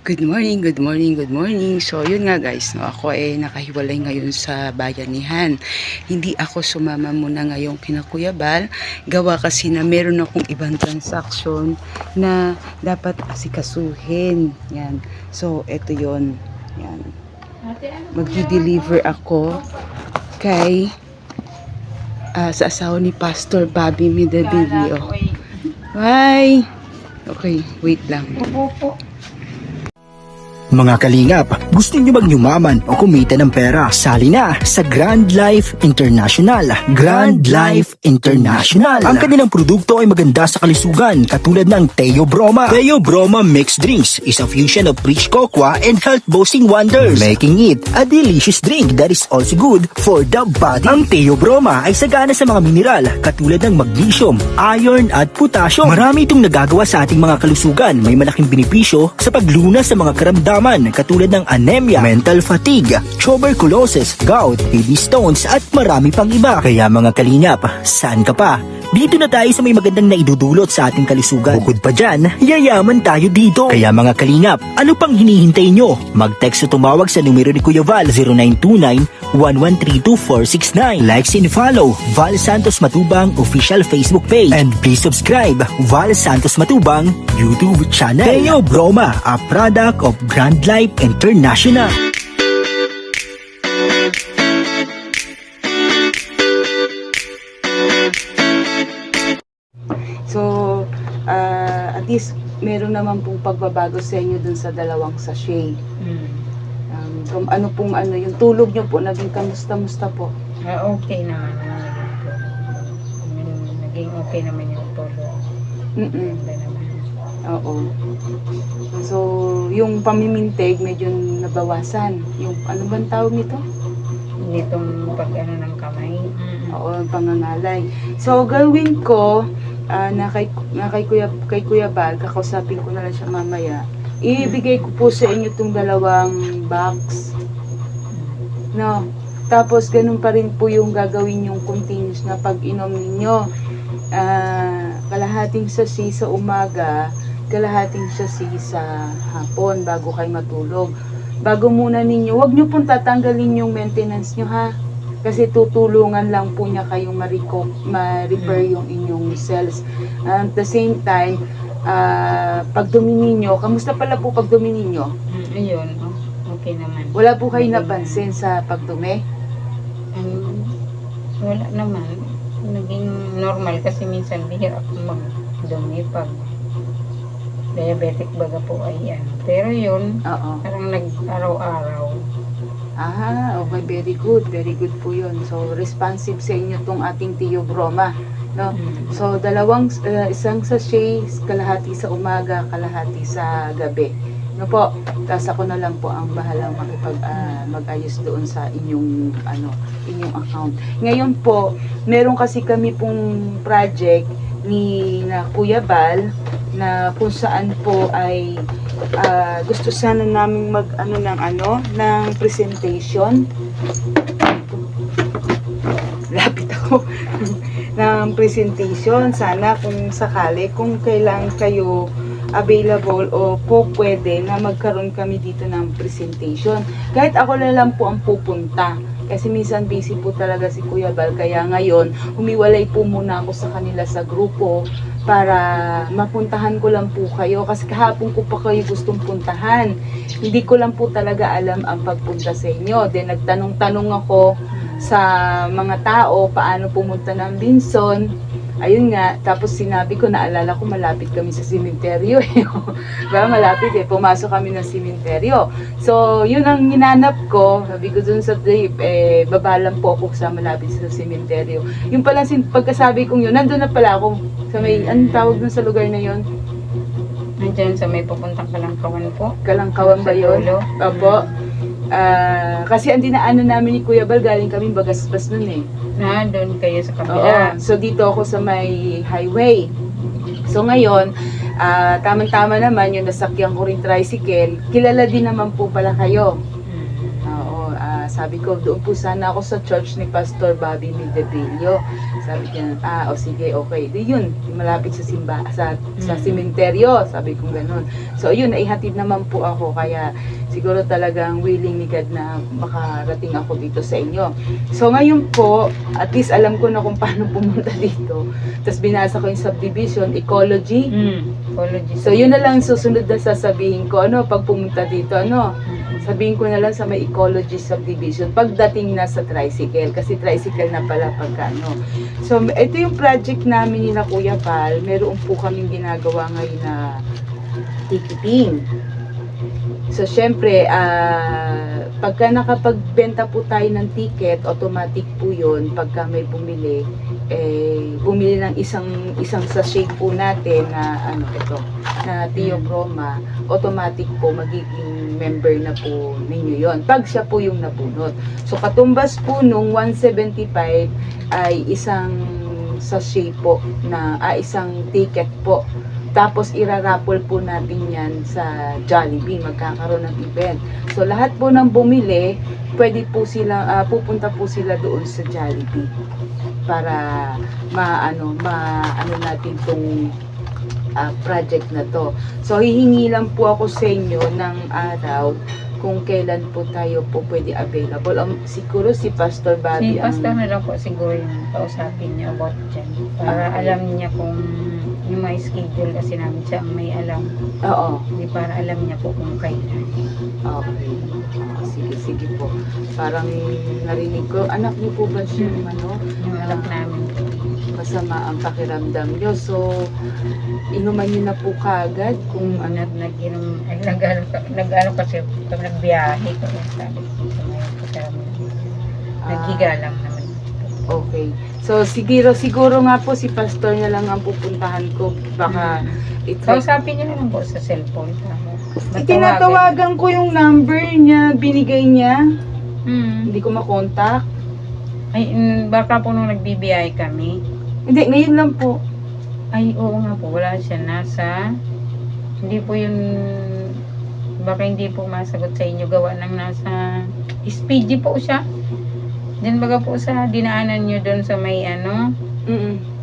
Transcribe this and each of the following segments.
Good morning, good morning, good morning. So, yun nga guys, no, ako ay nakahiwalay ngayon sa bayanihan. Hindi ako sumama muna ngayong kina Kuya Bal. Gawa kasi na meron akong ibang transaction na dapat asikasuhin. Yan. So, eto yun. Yan. Magdi-deliver ako kay sa asawa ni Pastor Bobby Medabilio. Bye! Okay, wait lang. Mga kalingap, gusto nyo magyumaman o kumita ng pera? Sali na sa Grand Life International. Grand Life International. Ang kanilang produkto ay maganda sa kalusugan katulad ng Teo Broma. Teo Broma Mixed Drinks is a fusion of rich cocoa and health boosting wonders, making it a delicious drink that is also good for the body. Ang Teo Broma ay sagana sa mga mineral katulad ng magnesium, iron at potassium. Marami itong nagagawa sa ating mga kalusugan. May malaking benepisyo sa paglunas sa mga karamdaman katulad ng anemia, mental fatigue, tuberculosis, gout, kidney stones at marami pang iba. Kaya mga kalingap, saan ka pa? Dito na tayo sa may magandang naidudulot sa ating kalusugan. Bukod pa dyan, yayaman tayo dito. Kaya mga kalingap, ano pang hinihintay nyo? Mag-text o tumawag sa numero ni Kuya Val 0929-1132469. Likes and follow Val Santos Matubang official Facebook page. And please subscribe Val Santos Matubang YouTube channel. Teo Broma, a product of Grand Life International. So, at least meron naman pong pagbabago sa inyo dun sa dalawang sachet. Kung ano pong yung tulog nyo po, naging kamusta-musta po? Okay naman. Naging okay naman yung tulog. Ganda naman. Oo. So, yung pamimintig medyo nabawasan. Yung ano bang tawag nito? Itong pag-ano ng kamay. Oo, pangangalay. So, gawin ko na kay Kuya Bal, kakausapin ko na lang siya mamaya. Ibigay ko po sa inyo itong dalawang box. No. Tapos, ganun pa rin po yung gagawin yung continuous na pag-inom ninyo. Kalahating sasi sa umaga, kalahating sasi sa hapon bago kayo matulog. Bago muna ninyo, wag nyo pong tatanggalin yung maintenance nyo ha. Kasi tutulungan lang po niya kayong ma-repair yung inyong cells. At the same time, pagdumi ninyo, kamusta pala po pagdumi ninyo? Ayun, okay naman. Wala po kayo napansin sa pagdumi? Wala naman. Naging normal kasi minsan bihira ako magdumi pag diabetic baga po ay yan. Pero yun, Oo. parang nag-araw-araw. Okay, very good. Very good po yun. So, responsive sa inyo tong ating Teo Broma. No? So, isang sachet, kalahati sa umaga, kalahati sa gabi. No po, tapos ako na lang po ang bahalang mag-ayos doon sa inyong account. Ngayon po, meron kasi kami pong project na Kuya Bal na kung saan po ay gusto sana namin ng presentation. Lapit ako. Ng presentation, sana kung sakali, kung kailan kayo available o po pwede na magkaroon kami dito ng presentation. Kahit ako na lang po ang pupunta. Kasi minsan busy po talaga si Kuya Bal. Kaya ngayon, humiwalay po muna ako sa kanila sa grupo para mapuntahan ko lang po kayo. Kasi kahapon ko pa kayo gustong puntahan. Hindi ko lang po talaga alam ang pagpunta sa inyo. Then nagtanong-tanong ako sa mga tao paano pumunta ng Binson. Ayun nga, tapos sinabi ko, naalala ko malapit kami sa simenteryo eh. Diba? Malapit eh, pumasok kami ng simenteryo. So, yun ang hinanap ko. Sabi ko dun sa trip, babalan po ako sa malapit sa simenteryo. Yung pala, pagkasabi kong yun, nandun na pala ako sa may, anong tawag dun sa lugar na yun? Nandiyan sa may papuntang Kalangkawan po. Kalangkawan ba yun? Opo. Kasi ang dinaanan namin ni Kuya Bal, galing kami Bagasbas nun eh. Doon kayo sa kabila. Oo. So dito ako sa may highway. So ngayon, tamang-tama naman yung nasakyan ko rin tricycle. Kilala din naman po pala kayo. Oo. sabi ko, doon po sana ako sa church ni Pastor Bobby Mildebillo. Sabi niya, o sige, okay. Di yun, malapit sa sa sementeryo, sabi ko ganun. So yun, naihatid naman po ako, kaya siguro talagang willing ni God na makarating ako dito sa inyo. So ngayon po, at least alam ko na kung paano pumunta dito. Tapos binasa ko yung subdivision, ecology. Ecology. So yun na lang susunod na sasabihin ko, pag pumunta dito, sabihin ko na lang sa may ecology subdivision pagdating na sa tricycle, kasi tricycle na pala pagka So ito yung project namin ni na Kuya Val. Meron po kaming ginagawa ngayon na ticketing. So syempre, pagka nakapagbenta po tayo ng ticket, automatic po yun pagka may bumili, bumili ng isang sachet po natin na na Theobroma, automatic po magiging member na po ninyo yon pag siya po yung nabunot. So katumbas po nung 175 ay isang sachet po na isang ticket po. Tapos irarapol po natin yan sa Jollibee, magkakaroon ng event. So lahat po ng bumili, pwede po sila pupunta po sila doon sa Jollibee para maano natin tong project na to. So hihingi lang po ako sa inyo ng araw kung kailan po tayo po pwede available. Siguro si Pastor Bobby Si Pastor na lang po siguro yung kausapin niya about dyan. Para alam niya kung yung may schedule, kasi namin siya ang may alam. Oo. Hindi, para alam niya po kung kailan. Okay. Sige po. Parang narinig ko, anak niyo po ba siya Yung anak namin. Masama ang pakiramdam niyo. So, inuman niyo na po kagad kung Kung nag-inom, nag-ano kasi pag nagbiyahe ko, sabi ko sa mga kasama. Naghiga lang naman. Okay. So, siguro nga po si Pastor na lang ang pupuntahan ko. Baka Kausapin niyo na lang po sa cellphone. Itinatawagan ko yung number niya, binigay niya. Hindi ko makontak. Ay, baka po nung nagbibiyahe kami. Hindi, ngayon lang po. Ay, oo nga po, wala siya. Hindi po yun, baka hindi po masagot sa inyo, gawa ng nasa SPG po siya. Diyan baga po sa dinaanan nyo doon sa may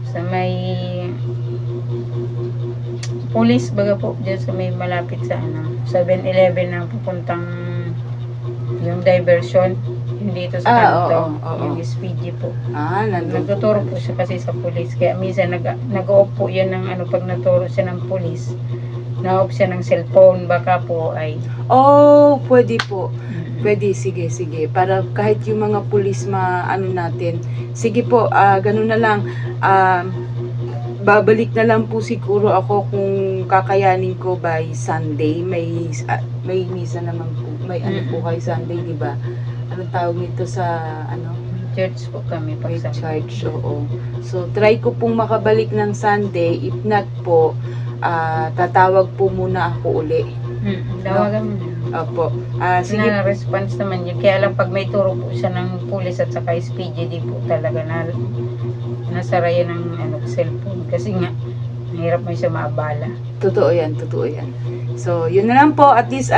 sa may police baga po, diyan sa may malapit sa 7-Eleven na pupuntang yung diversion. Yung dito sa kanto, oo. yung SPG po. Nandun po. Nagtuturo po siya kasi sa police. Kaya minsan nag-off po yan ng pag naturo siya ng police, na-off siya ng cellphone, baka po ay... Pwede po. Pwede, sige. Para kahit yung mga pulis natin. Sige po, ganun na lang. Babalik na lang po siguro ako kung kakayanin ko by Sunday. May misa naman po. May po kay Sunday, di ba? Anong tawag nito sa Church po kami pag may sa church, oo. So, try ko pong makabalik ng Sunday. If not po, tatawag po muna ako uli. Tawagan mo na. Opo. Sige. Response naman yun. Kaya lang pag may turo po siya ng police at saka SPG, di po talaga nasara yun ng cellphone. Kasi nga, mahirap mo siya maabala. Totoo yan. So, yun na lang po. At least,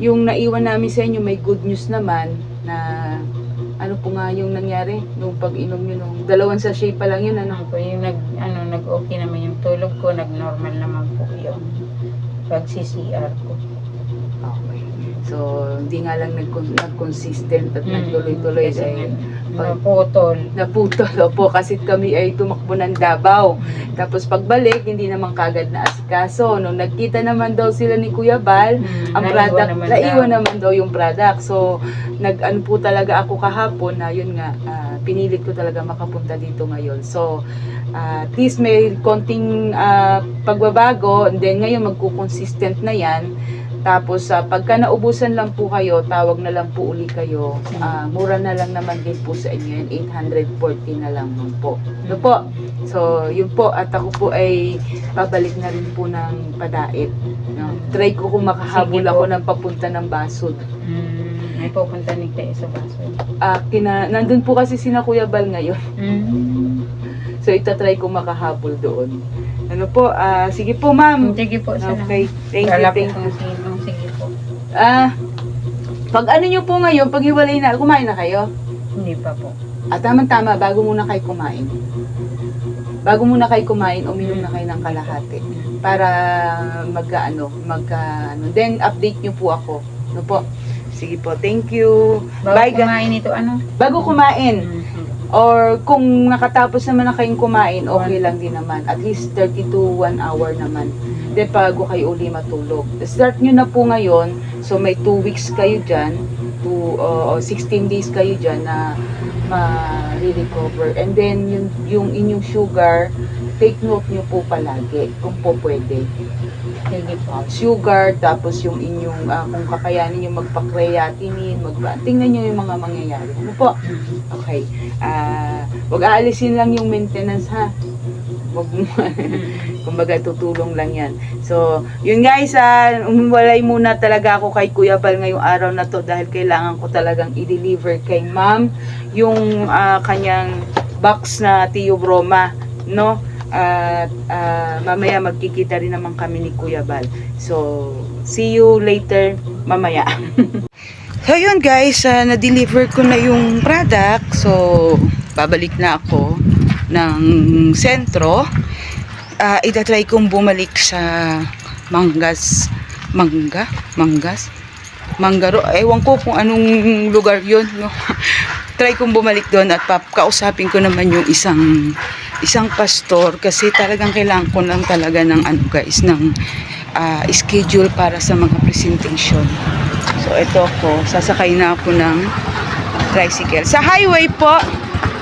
yung naiwan namin sa inyo, may good news naman na ano po nga yung nangyari nung pag-inom nyo nung 2 sachet pa lang yun, Po, yung nag-okay naman yung tulog ko, nag-normal naman po yung pag-CCR ko. Okay. So, hindi nga lang nag-consistent at nagtuloy-tuloy Kasi dahil naputol. Opo, kasi kami ay tumakbo ng Davao. Tapos pagbalik, hindi naman kagad na asikaso. Nung nagkita naman daw sila ni Kuya Val, ang product, naiwan naman daw yung product. So, nag-ano po talaga ako kahapon na yun nga, pinilit ko talaga makapunta dito ngayon. So, at least may konting pagbabago, and then ngayon magkukonsistent na yan. Tapos pagka naubusan lang po kayo, tawag na lang po uli kayo. Mura na lang naman din po sa inyo yun, 840 na lang po. Ano po? So, yun po, at ako po ay pabalik na rin po ng Padait. No? Try ko kung makahabol ako ng papunta ng Basod. May pupunta ni Kaya sa Basod. Nandun po kasi sina Kuya Bal ngayon. So, itatry ko makahabol doon. Ano po? Sige po, ma'am. Sige po. Okay. Thank you. Sige po. Pag ano nyo po ngayon, pag hiwalay na, kumain na kayo? Hindi pa po. At tama-tama, bago muna kayo kumain. Bago muna kayo kumain, uminom na kayo ng kalahati. Para then update nyo po ako. No po? Sige po, thank you. Bago Bye, kumain ito, ano? Bago kumain. Mhm. Or kung nakatapos naman na kayong kumain, okay lang din naman. At least 30 to 1 hour naman. Then bago kayo uli matulog. Start nyo na po ngayon. So may 2 weeks kayo dyan. 16 days kayo dyan na ma-recover. And then yung inyong sugar, take note nyo po palagi kung po pwede. Sige po. Sugar, tapos yung inyong, kung kakayanin yung magpa-creatinine, tingnan nyo yung mga mangyayari. Ano po? Okay. Wag aalisin lang yung maintenance, ha? Wag mo. Kumbaga, tutulong lang yan. So, yun guys, umiwalay muna talaga ako kay Kuya Bal ngayong araw na to dahil kailangan ko talagang i-deliver kay ma'am yung kanyang box na Tio Broma, no? At mamaya magkikita rin naman kami ni Kuya Bal. So, see you later mamaya. So, yun guys, na-deliver ko na yung product. So, babalik na ako ng sentro. Itatry kong bumalik sa Manggaro. Ewan ko kung anong lugar yun, no? Try kong bumalik doon at kausapin ko naman yung isang pastor kasi talagang kailangan ko lang talaga ng ng schedule para sa mga presentation. So ito ako, sasakay na ako ng tricycle. Sa highway po,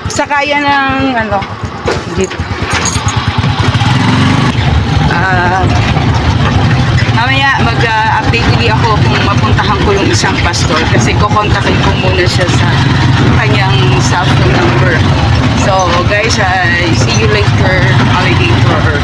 sakayan ng jeep. Mamaya mag-update ulit ako kung mapuntahan ko yung isang pastor kasi kukontakin ko muna siya sa kanyang cell phone number. So guys, see you later alligator.